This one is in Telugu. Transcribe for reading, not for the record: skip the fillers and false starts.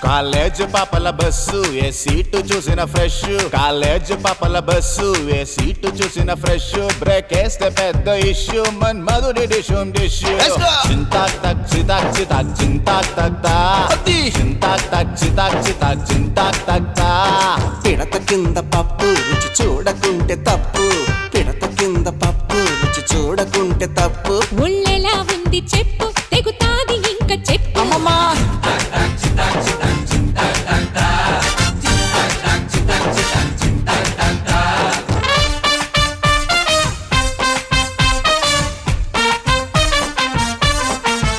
కాలేజ్ పాపల బస్సు ఏ సీటు చూసిన ఫ్రెష్, కాలేజ్ పాపల బస్సు ఏ సీటు చూసిన ఫ్రెష్, బ్రేక్ వేస్తే పెద్ద ఇష్యూ మన్ మధుడి డిషుమ్ డిష్యూ. చింతాక్ తక్ చితాక్ చితాక్ చింతాక్ తక్తా, చింతాక్ తక్ చితాక్ చితాక్ చింతాక్ తక్తా. పిడత కింద పప్పు రుచి చూడకుంటే తప్పు, పిడత కింద పప్పు రుచి చూడకుంటే తప్పు. ఒళ్ళెలా ఉంది చెప్పు